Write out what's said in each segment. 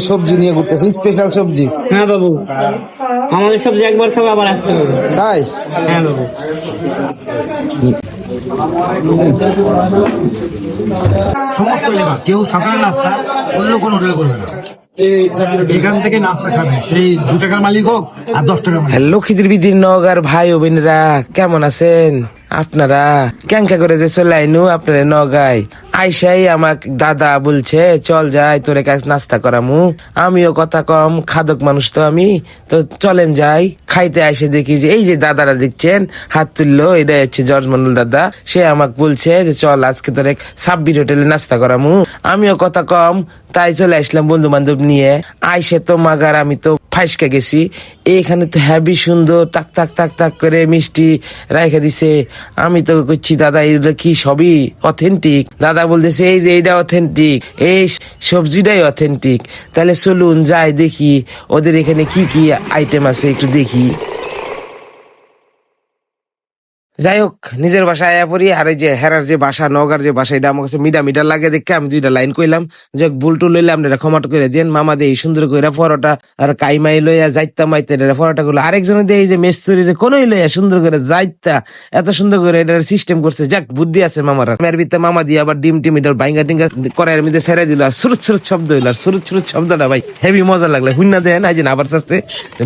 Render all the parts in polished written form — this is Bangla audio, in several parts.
সবজি নিয়ে ঘুরতেছে, স্পেশাল সবজি। হ্যাঁ বাবু, আমাদের সবজি একবার খাবে আবার আসতে হবে। তাই? হ্যাঁ বাবু। সমস্ত লেবার কেউ সকালে নাস্তা অন্য কোনো হোটেলে করবে না, এখান থেকে নাস্তা খাবে, সেই 2 টাকার মালিক হোক আর 10 টাকার মালিক। হ্যালো খিদির বিদির নগার ভাই ও বোনেরা, কেমন আছেন আপনারা? ক্যাঙ্কা করে যে চলে আইনু আপনারা নগায় আইসাই আমাক দাদা বলছে চল যাই তোর কাছে নাস্তা করামু। আমিও কথা কম খাদক মানুষ তো আমি, তো চলেন যাই। খাইতে আইসে দেখি যে এই যে দাদারা দেখছেন হাত তুললো, এটা হচ্ছে জর্জ মন্ডল দাদা। সে আমাকে বলছে যে চল আজকে তোর সাব্বির হোটেলে নাস্তা করামু। আমিও কথা কম তাই চলে আসলাম বন্ধু বান্ধব নিয়ে। আইসে তো মাগার আমি তো ফাইসকে গেছি। এইখানে তো হ্যাভি সুন্দর তাক তাক তাক তাক করে মিষ্টি রাইখা দিছে। আমি তো করছি দাদা এগুলো কি সবই অথেন্টিক? দাদা বলতেছে এই যে এইটা অথেন্টিক, এই সবজিটাই অথেন্টিক। তাহলে চলুন যাই দেখি ওদের এখানে কি কি আইটেম আছে একটু দেখি। যাই হোক, নিজের বাসায় আয়া পড়ি। আর এই যে হেরার যে বাসা, নগার যে বাসা, এটা আমার কাছে মিডা মিডা লাগে দেখে আমি 2টা লাইন কইলাম যে ভুল টুল লইলে আপনারা ক্ষমা করে দিন। মামা দিয়ে সুন্দর করে পরোটা আর কাইমাই লইয়া যাইতা মাইতে পরোটা গুলো, আরেকজনে দিয়ে এই যে মেস্তরিরে কোনই লইয়া সুন্দর করে যাইতা এত সুন্দর করে এটার সিস্টেম করছে। যাক, বুদ্ধি আছে মামার। মেয়ের ভিতরে মামা দিয়ে আবার ডিম টিম এটা ভাইঙ্গা টিঙ্গা করার মধ্যে ছেড়ে দিল, আর সুরুত সুরুত শব্দ হইল। আর সুরুত সুরুত শব্দটা ভাই হেভি মজা লাগলে হুন্না দেন এই যে আবার চাচ্ছে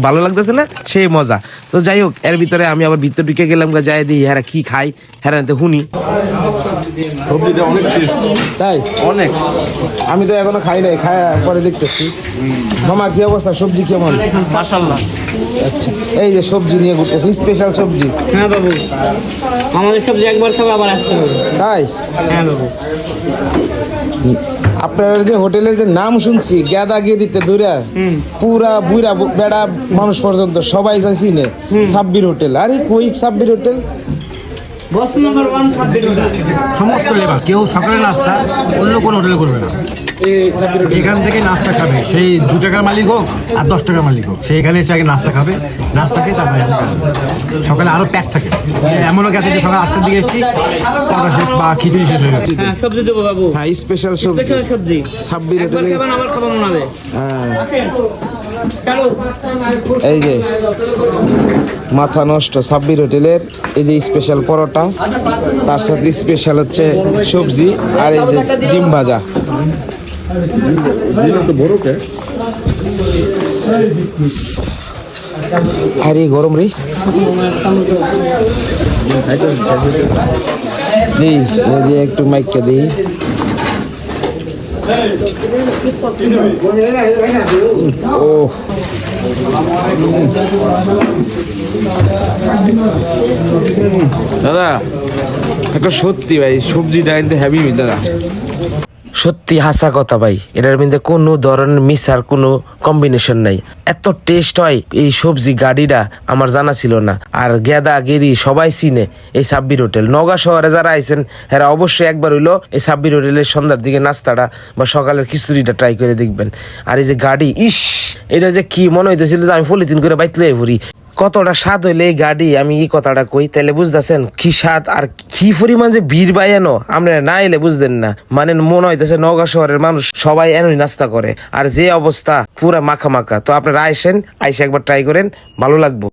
ভালো লাগতেছে না, সেই মজা। তো যাই হোক, এর ভিতরে আমি আবার ভিতর ঢুকে গেলাম, যাই দিই হ্যাঁ কি খাই হ্যাঁ হুনি। সবজিটা অনেক টেস্ট, তাই? অনেক। আমি তো এখনো খাই নাই, খাই পরে দেখতেছি। মামা কি অবস্থা, সবজি কেমন? মাশাআল্লাহ। আচ্ছা, এই যে সবজি নিয়ে ঘুরতেছি, স্পেশাল সবজি। হ্যাঁ বাবু, আমাদের সবজি একবার খাবে আবার আসতে হবে। তাই? হ্যাঁ বাবু। আপনার যে হোটেলের যে নাম শুনছি গেদাগেদিতে দূরা পুরা বুইরা বেড়া মানুষ পর্যন্ত সবাই যা চিনে সাব্বির হোটেল। আরে কই সাব্বির হোটেল? বস নাম্বার 1 সাব্বির হোটেল। সমস্ত লেবার কেউ সকালে নাস্তা অন্য কোনো হোটেলে করবে না, এখান থেকে নাস্তা খাবে, সেই 2 টাকার মালিক হোক আর 10 টাকার মালিক হোক, সে এখানে এসে আগে নাস্তা খাবে, নাস্তা খেয়ে তারপরে সকালে আরো প্যাক থাকে। এমনও গেছে যে সকাল 8টার দিকে এসেছি পরোটা শেষ বা খিচুড়ি শেষ হয়ে গেছে। হ্যাঁ সবজি দেবো বাবু। হ্যাঁ, স্পেশাল সবজি, স্পেশাল সবজি। সাব্বির একবার হোটেলে। খাবেন আবার খাবো মনে হবে। চলো। এই যে মাথা নষ্ট সাব্বির হোটেলের এই যে স্পেশাল পরোটা, তার সাথে স্পেশাল হচ্ছে সবজি আর এই যে ডিম ভাজা। আরে গরম রে, দিই ওই যে একটু মাইকটা দিই। ও দাদা, একটা সত্যি ভাই সবজিটা কিন্তু হেভি দাদা, সত্যি হাসা কথা ভাই। এটার মধ্যে কোনো ধরনের মিশার কোনো কম্বিনেশন নাই, এত টেস্ট হয় এই সবজি। গাড়িটা আমার জানা ছিল না। আর গেদা গেরি সবাই চিনে এই সাব্বির হোটেল। নগা শহরে যারা আইছেন এরা অবশ্যই একবার হইলো এই সাব্বির হোটেলের সন্ধ্যার দিকে নাস্তাটা বা সকালের খিচুড়িটা ট্রাই করে দেখবেন। আর এই যে গাড়ি, ইস এটা যে কি মনে হইতেছিল যে আমি পলিথিন করে বাইতলে ভরি। কতটা স্বাদ হইলে এই গাড়ি, আমি এই কথাটা কই তাহলে বুঝতেছেন কি স্বাদ আর কি পরিমাণ যে ভিড় বাইয়ানো। আপনারা না এলে বুঝতেন না, মানে মনে হইতেছে নওগাঁ শহরের মানুষ সবাই এনই নাস্তা করে। আর যে অবস্থা পুরা মাখা মাখা। তো আপনারা আইসেন, আইসে একবার ট্রাই করেন, ভালো লাগবো।